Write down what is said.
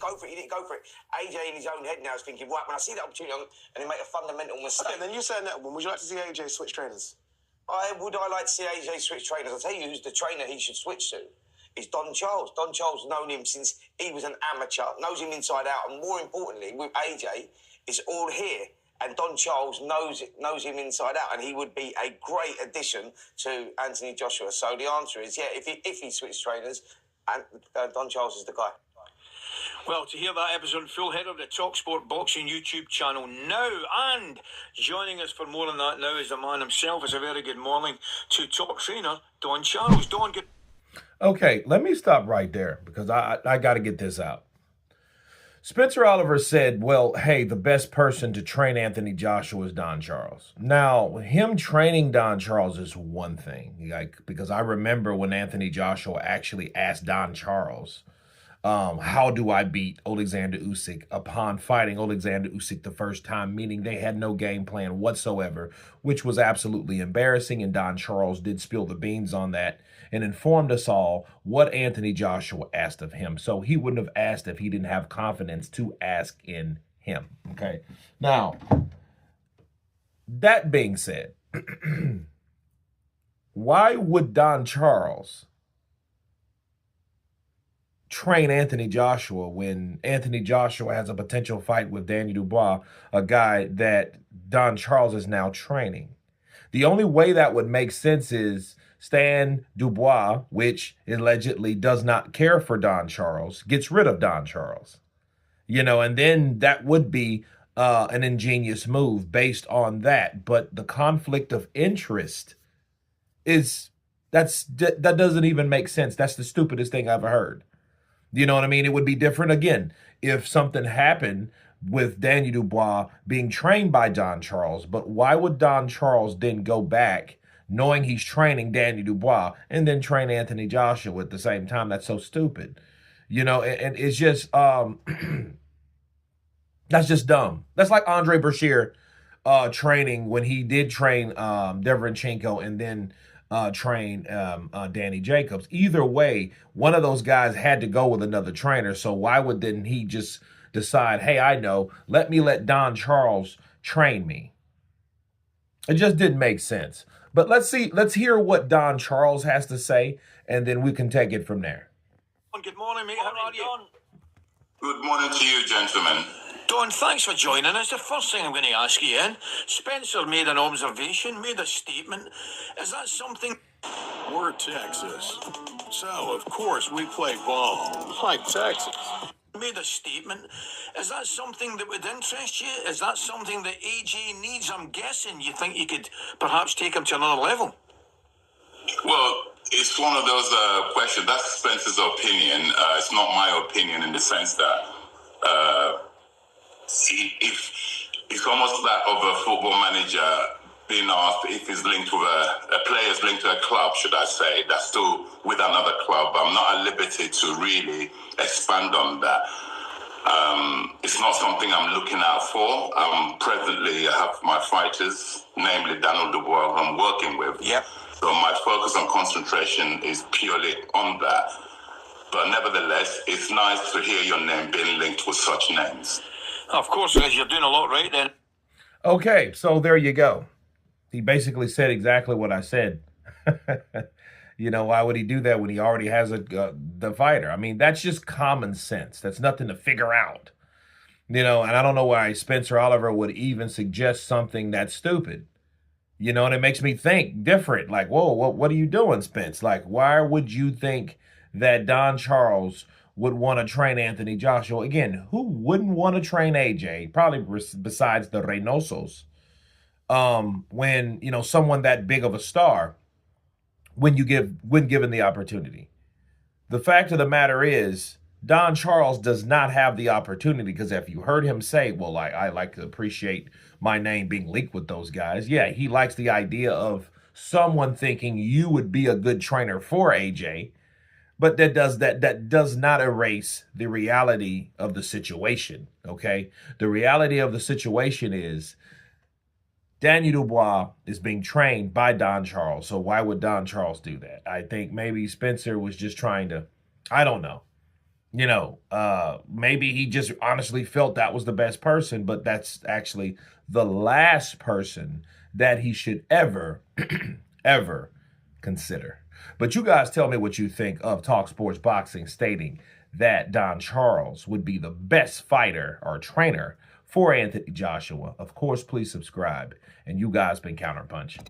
go for it. He didn't go for it. AJ in his own head now is thinking, right, when I see that opportunity, and he make a fundamental mistake. Okay, then you're saying that one. Would you like to see AJ switch trainers? Would I like to see AJ switch trainers? I'll tell you who's the trainer he should switch to. Is Don Charles. Don Charles known him since he was an amateur, knows him inside out, and more importantly, with AJ, it's all here. And Don Charles knows him inside out, and he would be a great addition to Anthony Joshua. So the answer is, yeah, if he switched trainers, and Don Charles is the guy. Well, to hear that episode full, head over to TalkSport Boxing YouTube channel now. And joining us for more than that now is the man himself. It's a very good morning to top trainer Don Charles. Don, good. Okay, let me stop right there because I got to get this out. Spencer Oliver said, well, hey, the best person to train Anthony Joshua is Don Charles. Now, him training Don Charles is one thing, because I remember when Anthony Joshua actually asked Don Charles, how do I beat Alexander Usyk upon fighting Alexander Usyk the first time, meaning they had no game plan whatsoever, which was absolutely embarrassing, and Don Charles did spill the beans on that and informed us all what Anthony Joshua asked of him. So he wouldn't have asked if he didn't have confidence to ask in him, okay? Now, that being said, why would Don Charles train Anthony Joshua when Anthony Joshua has a potential fight with Daniel Dubois, a guy that Don Charles is now training? The only way that would make sense is Stan Dubois, which allegedly does not care for Don Charles, gets rid of Don Charles. And then that would be an ingenious move based on that. But the conflict of interest that doesn't even make sense. That's the stupidest thing I've ever heard. You know what I mean? It would be different again if something happened with Daniel Dubois being trained by Don Charles. But why would Don Charles then go back knowing he's training Daniel Dubois and then train Anthony Joshua at the same time? That's so stupid. And it's just, that's just dumb. That's like Andre Bashir training when he did train Derevyanchenko and then train Danny Jacobs. Either way, one of those guys had to go with another trainer. So why would then he just decide, hey, I know, let Don Charles train me? It just didn't make sense. But let's hear what Don Charles has to say, and then we can take it from there. Good morning, mate. How are you? Good morning to you, gentlemen. Don, thanks for joining us. The first thing I'm going to ask you, Spencer made an observation, made a statement. Is that something? We're Texas, so of course we play ball like Texas. Made a statement. Is that something that would interest you? Is that something that AJ needs? I'm guessing you think you could perhaps take him to another level. Well, it's one of those questions. That's Spencer's opinion. It's not my opinion in the sense that if it's almost that of a football manager being asked if he's linked with a player's linked to a club, should I say, that's still with another club. I'm not at liberty to really expand on that. It's not something I'm looking out for. Presently, I have my fighters, namely Daniel Dubois, I'm working with. Yep. So my focus and concentration is purely on that. But nevertheless, it's nice to hear your name being linked with such names. Of course, because you're doing a lot right then. Okay, so there you go. He basically said exactly what I said. Why would he do that when he already has the fighter? I mean, that's just common sense. That's nothing to figure out. And I don't know why Spencer Oliver would even suggest something that stupid. And it makes me think different. Like, whoa, what are you doing, Spence? Like, why would you think that Don Charles would want to train Anthony Joshua? Again, who wouldn't want to train AJ? Probably besides the Reynosos. When, someone that big of a star, when given the opportunity. The fact of the matter is, Don Charles does not have the opportunity, because if you heard him say, well, I like to appreciate my name being linked with those guys. Yeah, he likes the idea of someone thinking you would be a good trainer for AJ, but that does not erase the reality of the situation, okay? The reality of the situation is Daniel Dubois is being trained by Don Charles, so why would Don Charles do that? I think maybe Spencer was just trying to, I don't know. you know, maybe he just honestly felt that was the best person, but that's actually the last person that he should ever, ever consider. But you guys tell me what you think of Talk Sports Boxing stating that Don Charles would be the best fighter or trainer for Anthony Joshua. Of course, please subscribe. And you guys been counterpunching.